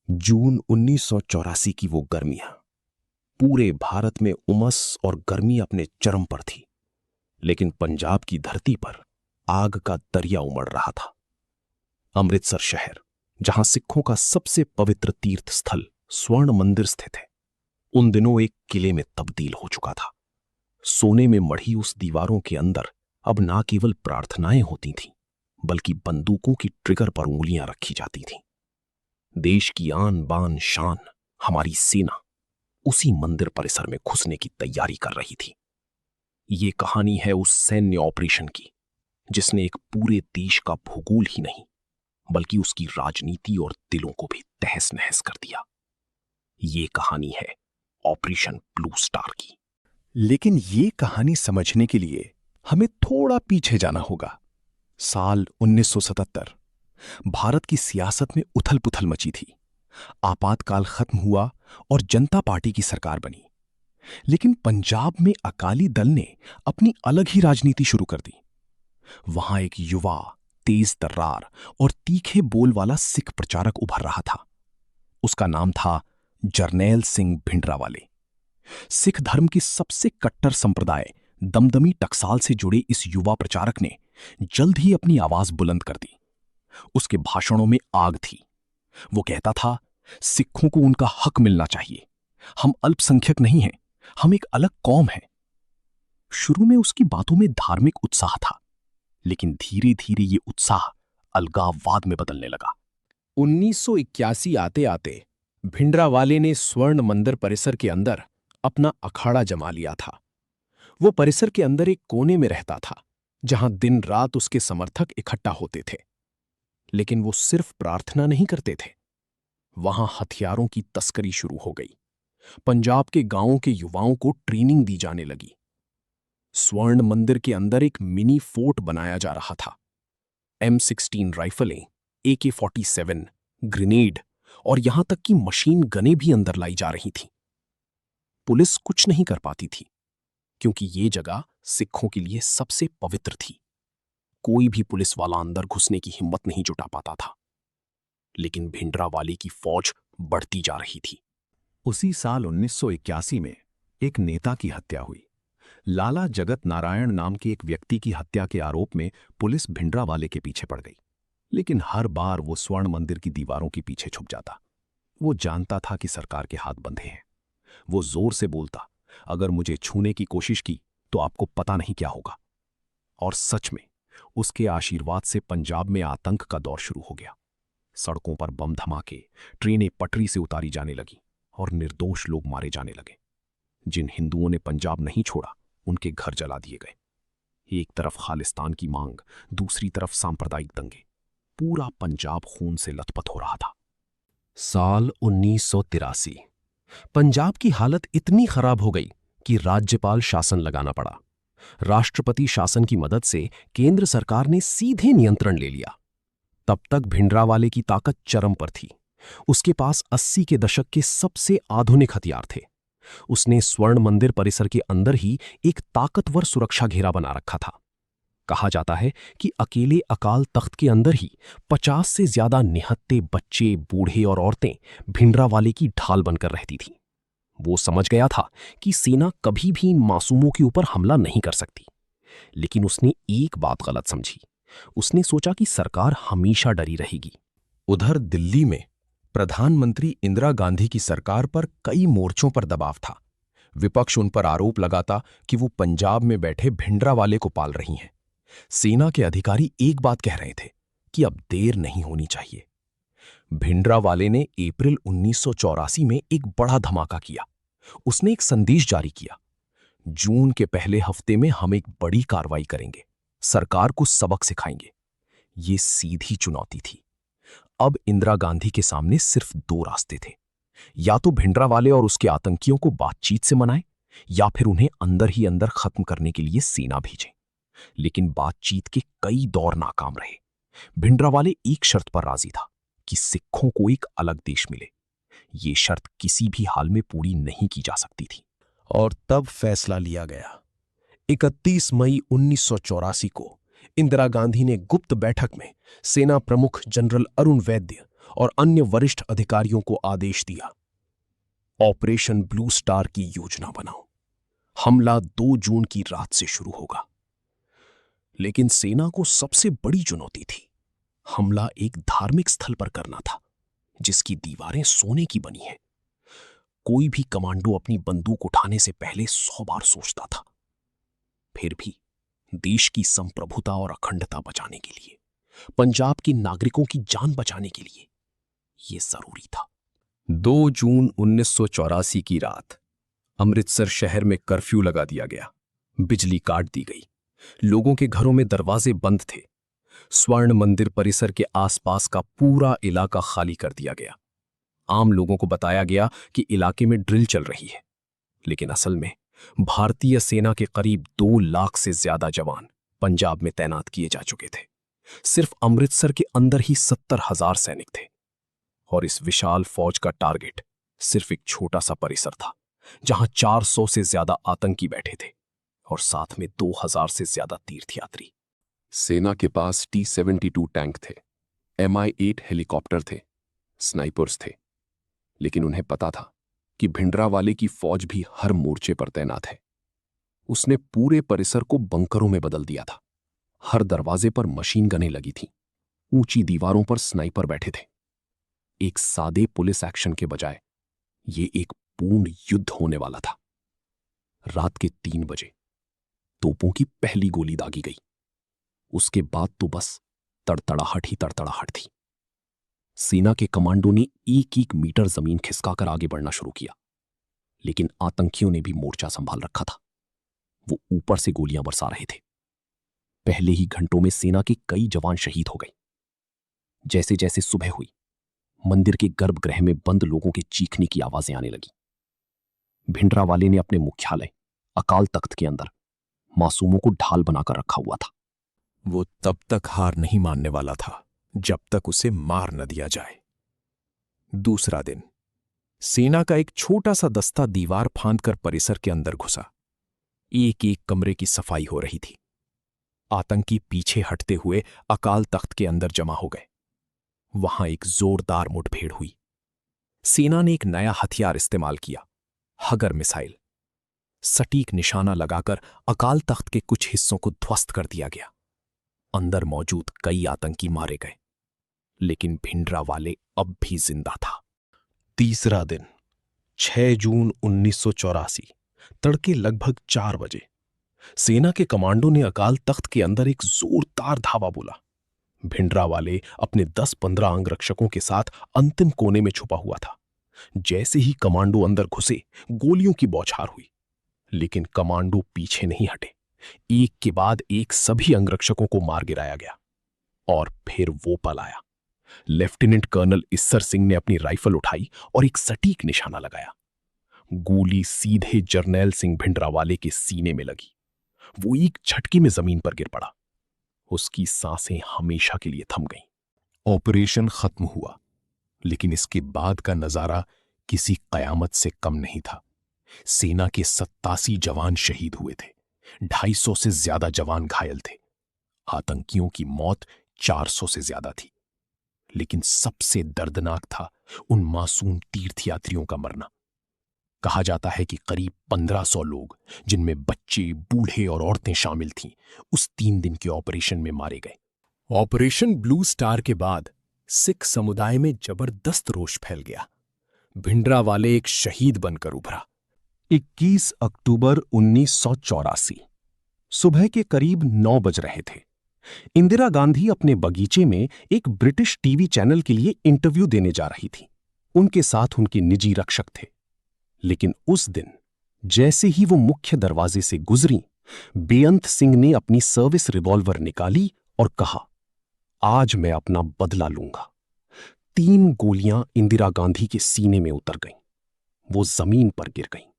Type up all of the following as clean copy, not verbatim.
जून 1984 की वो गर्मियां पूरे भारत में उमस और गर्मी अपने चरम पर थी। लेकिन पंजाब की धरती पर आग का दरिया उमड़ रहा था। अमृतसर शहर, जहां सिखों का सबसे पवित्र तीर्थ स्थल स्वर्ण मंदिर स्थित है, उन दिनों एक किले में तब्दील हो चुका था। सोने में मढ़ी उस दीवारों के अंदर अब ना केवल प्रार्थनाएं होती थीं, बल्कि बंदूकों की ट्रिगर पर उंगलियां रखी जाती थीं। देश की आन बान शान, हमारी सेना उसी मंदिर परिसर में घुसने की तैयारी कर रही थी। ये कहानी है उस सैन्य ऑपरेशन की जिसने एक पूरे देश का भूगोल ही नहीं, बल्कि उसकी राजनीति और दिलों को भी तहस नहस कर दिया। ये कहानी है ऑपरेशन ब्लू स्टार की। लेकिन ये कहानी समझने के लिए हमें थोड़ा पीछे जाना होगा। साल 1977। भारत की सियासत में उथल-पुथल मची थी। आपातकाल खत्म हुआ और जनता पार्टी की सरकार बनी। लेकिन पंजाब में अकाली दल ने अपनी अलग ही राजनीति शुरू कर दी। वहां एक युवा, तेज तर्रार और तीखे बोल वाला सिख प्रचारक उभर रहा था। उसका नाम था जरनैल सिंह भिंडरावाले। सिख धर्म की सबसे कट्टर संप्रदाय दमदमी टकसाल से जुड़े इस युवा प्रचारक ने जल्द ही अपनी आवाज बुलंद कर दी। उसके भाषणों में आग थी। वो कहता था, सिखों को उनका हक मिलना चाहिए। हम अल्पसंख्यक नहीं हैं, हम एक अलग कौम हैं। शुरू में उसकी बातों में धार्मिक उत्साह था, लेकिन धीरे धीरे ये उत्साह अलगाववाद में बदलने लगा। 1981 आते आते भिंडरावाले ने स्वर्ण मंदिर परिसर के अंदर अपना अखाड़ा जमा लिया था। वो परिसर के अंदर एक कोने में रहता था, जहां दिन रात उसके समर्थक इकट्ठा होते थे। लेकिन वो सिर्फ प्रार्थना नहीं करते थे, वहां हथियारों की तस्करी शुरू हो गई। पंजाब के गांवों के युवाओं को ट्रेनिंग दी जाने लगी। स्वर्ण मंदिर के अंदर एक मिनी फोर्ट बनाया जा रहा था। M16 राइफलें, AK-47, ग्रेनेड और यहां तक कि मशीन गनें भी अंदर लाई जा रही थीं। पुलिस कुछ नहीं कर पाती थी, क्योंकि ये जगह सिखों के लिए सबसे पवित्र थी। कोई भी पुलिस वाला अंदर घुसने की हिम्मत नहीं जुटा पाता था। लेकिन भिंडरावाले की फौज बढ़ती जा रही थी। उसी साल 1981 में एक नेता की हत्या हुई। लाला जगत नारायण नाम के एक व्यक्ति की हत्या के आरोप में पुलिस भिंडरावाले के पीछे पड़ गई। लेकिन हर बार वो स्वर्ण मंदिर की दीवारों के पीछे छुप जाता। वो जानता था कि सरकार के हाथ बंधे हैं। वो जोर से बोलता, अगर मुझे छूने की कोशिश की तो आपको पता नहीं क्या होगा। और सच में उसके आशीर्वाद से पंजाब में आतंक का दौर शुरू हो गया। सड़कों पर बम धमाके, ट्रेनें पटरी से उतारी जाने लगी और निर्दोष लोग मारे जाने लगे। जिन हिंदुओं ने पंजाब नहीं छोड़ा, उनके घर जला दिए गए। एक तरफ खालिस्तान की मांग, दूसरी तरफ सांप्रदायिक दंगे। पूरा पंजाब खून से लथपथ हो रहा था। साल 1983। पंजाब की हालत इतनी खराब हो गई कि राज्यपाल शासन लगाना पड़ा। राष्ट्रपति शासन की मदद से केंद्र सरकार ने सीधे नियंत्रण ले लिया। तब तक भिंडरावाले की ताकत चरम पर थी। उसके पास 80 के दशक के सबसे आधुनिक हथियार थे। उसने स्वर्ण मंदिर परिसर के अंदर ही एक ताकतवर सुरक्षा घेरा बना रखा था। कहा जाता है कि अकेले अकाल तख्त के अंदर ही 50 से ज्यादा निहत्थे बच्चे, बूढ़े और औरतें भिंडरावाले की ढाल बनकर रहती थीं। वो समझ गया था कि सेना कभी भी इन मासूमों के ऊपर हमला नहीं कर सकती। लेकिन उसने एक बात गलत समझी। उसने सोचा कि सरकार हमेशा डरी रहेगी। उधर दिल्ली में प्रधानमंत्री इंदिरा गांधी की सरकार पर कई मोर्चों पर दबाव था। विपक्ष उन पर आरोप लगाता कि वो पंजाब में बैठे भिंडरावाले को पाल रही हैं। सेना के अधिकारी एक बात कह रहे थे कि अब देर नहीं होनी चाहिए। भिंडरावाले ने अप्रैल 1984 में एक बड़ा धमाका किया। उसने एक संदेश जारी किया, जून के पहले हफ्ते में हम एक बड़ी कार्रवाई करेंगे, सरकार को सबक सिखाएंगे। ये सीधी चुनौती थी। अब इंदिरा गांधी के सामने सिर्फ दो रास्ते थे, या तो भिंडरावाले और उसके आतंकियों को बातचीत से मनाएं, या फिर उन्हें अंदर ही अंदर खत्म करने के लिए सेना भेजें। लेकिन बातचीत के कई दौर नाकाम रहे। भिंडरावाले एक शर्त पर राजी था कि सिखों को एक अलग देश मिले। ये शर्त किसी भी हाल में पूरी नहीं की जा सकती थी। और तब फैसला लिया गया। 31 मई 1984 को इंदिरा गांधी ने गुप्त बैठक में सेना प्रमुख जनरल अरुण वैद्य और अन्य वरिष्ठ अधिकारियों को आदेश दिया, ऑपरेशन ब्लू स्टार की योजना बनाओ। हमला 2 जून की रात से शुरू होगा। लेकिन सेना को सबसे बड़ी चुनौती थी। हमला एक धार्मिक स्थल पर करना था जिसकी दीवारें सोने की बनी हैं। कोई भी कमांडो अपनी बंदूक उठाने से पहले 100 बार सोचता था। फिर भी देश की संप्रभुता और अखंडता बचाने के लिए, पंजाब के नागरिकों की जान बचाने के लिए यह जरूरी था। 2 जून 1984 की रात अमृतसर शहर में कर्फ्यू लगा दिया गया। बिजली काट दी गई। लोगों के घरों में दरवाजे बंद थे। स्वर्ण मंदिर परिसर के आसपास का पूरा इलाका खाली कर दिया गया। आम लोगों को बताया गया कि इलाके में ड्रिल चल रही है, लेकिन असल में भारतीय सेना के करीब 2 लाख से ज्यादा जवान पंजाब में तैनात किए जा चुके थे। सिर्फ अमृतसर के अंदर ही 70,000 सैनिक थे और इस विशाल फौज का टारगेट सिर्फ एक छोटा सा परिसर था जहां 400 से ज्यादा आतंकी बैठे थे और साथ में 2000 से ज्यादा तीर्थयात्री। सेना के पास T-72 टैंक थे, Mi-8 हेलीकॉप्टर थे, स्नाइपर्स थे, लेकिन उन्हें पता था कि भिंडरावाले की फौज भी हर मोर्चे पर तैनात है। उसने पूरे परिसर को बंकरों में बदल दिया था। हर दरवाजे पर मशीन गनें लगी थीं, ऊंची दीवारों पर स्नाइपर बैठे थे। एक सादे पुलिस एक्शन के बजाय ये एक पूर्ण युद्ध होने वाला था। रात के 3 बजे तोपों की पहली गोली दागी गई। उसके बाद तो बस तड़तड़ाहट ही तड़तड़ाहट थी। सेना के कमांडो ने 1-1 मीटर जमीन खिसकाकर आगे बढ़ना शुरू किया, लेकिन आतंकियों ने भी मोर्चा संभाल रखा था। वो ऊपर से गोलियां बरसा रहे थे। पहले ही घंटों में सेना के कई जवान शहीद हो गए। जैसे जैसे सुबह हुई, मंदिर के गर्भगृह में बंद लोगों के चीखने की आवाजें आने लगी। भिंडरावाले ने अपने मुख्यालय अकाल तख्त के अंदर मासूमों को ढाल बनाकर रखा हुआ था। वो तब तक हार नहीं मानने वाला था जब तक उसे मार न दिया जाए। दूसरा दिन सेना का एक छोटा सा दस्ता दीवार फांदकर परिसर के अंदर घुसा। एक-एक कमरे की सफाई हो रही थी। आतंकी पीछे हटते हुए अकाल तख्त के अंदर जमा हो गए। वहां एक जोरदार मुठभेड़ हुई। सेना ने एक नया हथियार इस्तेमाल किया, हगर मिसाइल। सटीक निशाना लगाकर अकाल तख्त के कुछ हिस्सों को ध्वस्त कर दिया गया। अंदर मौजूद कई आतंकी मारे गए, लेकिन भिंडरावाले अब भी जिंदा था। तीसरा दिन 6 जून 1984 तड़के लगभग 4 बजे सेना के कमांडो ने अकाल तख्त के अंदर एक जोरदार धावा बोला। भिंडरावाले अपने 10-15 अंगरक्षकों के साथ अंतिम कोने में छुपा हुआ था। जैसे ही कमांडो अंदर घुसे, गोलियों की बौछार हुई, लेकिन कमांडो पीछे नहीं हटे। एक के बाद एक सभी अंगरक्षकों को मार गिराया गया और फिर वो पल आया। लेफ्टिनेंट कर्नल इस्सर सिंह ने अपनी राइफल उठाई और एक सटीक निशाना लगाया। गोली सीधे जर्नैल सिंह भिंडरावाले के सीने में लगी। वो एक झटके में जमीन पर गिर पड़ा। उसकी सांसें हमेशा के लिए थम गईं। ऑपरेशन खत्म हुआ, लेकिन इसके बाद का नजारा किसी कयामत से कम नहीं था। सेना के 87 जवान शहीद हुए थे। 250 से ज्यादा जवान घायल थे। आतंकियों की मौत 400 से ज्यादा थी, लेकिन सबसे दर्दनाक था उन मासूम तीर्थयात्रियों का मरना। कहा जाता है कि करीब 1500 लोग, जिनमें बच्चे, बूढ़े और औरतें शामिल थीं, उस 3 दिन के ऑपरेशन में मारे गए। ऑपरेशन ब्लू स्टार के बाद सिख समुदाय में जबरदस्त रोष फैल गया। भिंडरावाले एक शहीद बनकर उभरा। 21 अक्टूबर 1984 सुबह के करीब 9 बज रहे थे। इंदिरा गांधी अपने बगीचे में एक ब्रिटिश टीवी चैनल के लिए इंटरव्यू देने जा रही थी। उनके साथ उनके निजी रक्षक थे। लेकिन उस दिन जैसे ही वो मुख्य दरवाजे से गुजरी, बेअंत सिंह ने अपनी सर्विस रिवॉल्वर निकाली और कहा, आज मैं अपना बदला लूंगा। 3 गोलियां इंदिरा गांधी के सीने में उतर गईं। वो जमीन पर गिर गईं।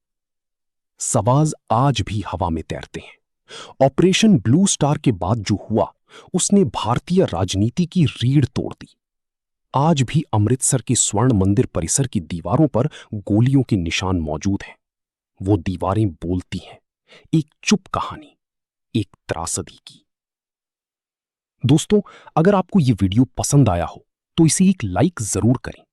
सवाज आज भी हवा में तैरते हैं। ऑपरेशन ब्लू स्टार के बाद जो हुआ, उसने भारतीय राजनीति की रीढ़ तोड़ दी। आज भी अमृतसर के स्वर्ण मंदिर परिसर की दीवारों पर गोलियों के निशान मौजूद हैं। वो दीवारें बोलती हैं, एक चुप कहानी, एक त्रासदी की। दोस्तों, अगर आपको ये वीडियो पसंद आया हो तो इसे एक लाइक जरूर करें।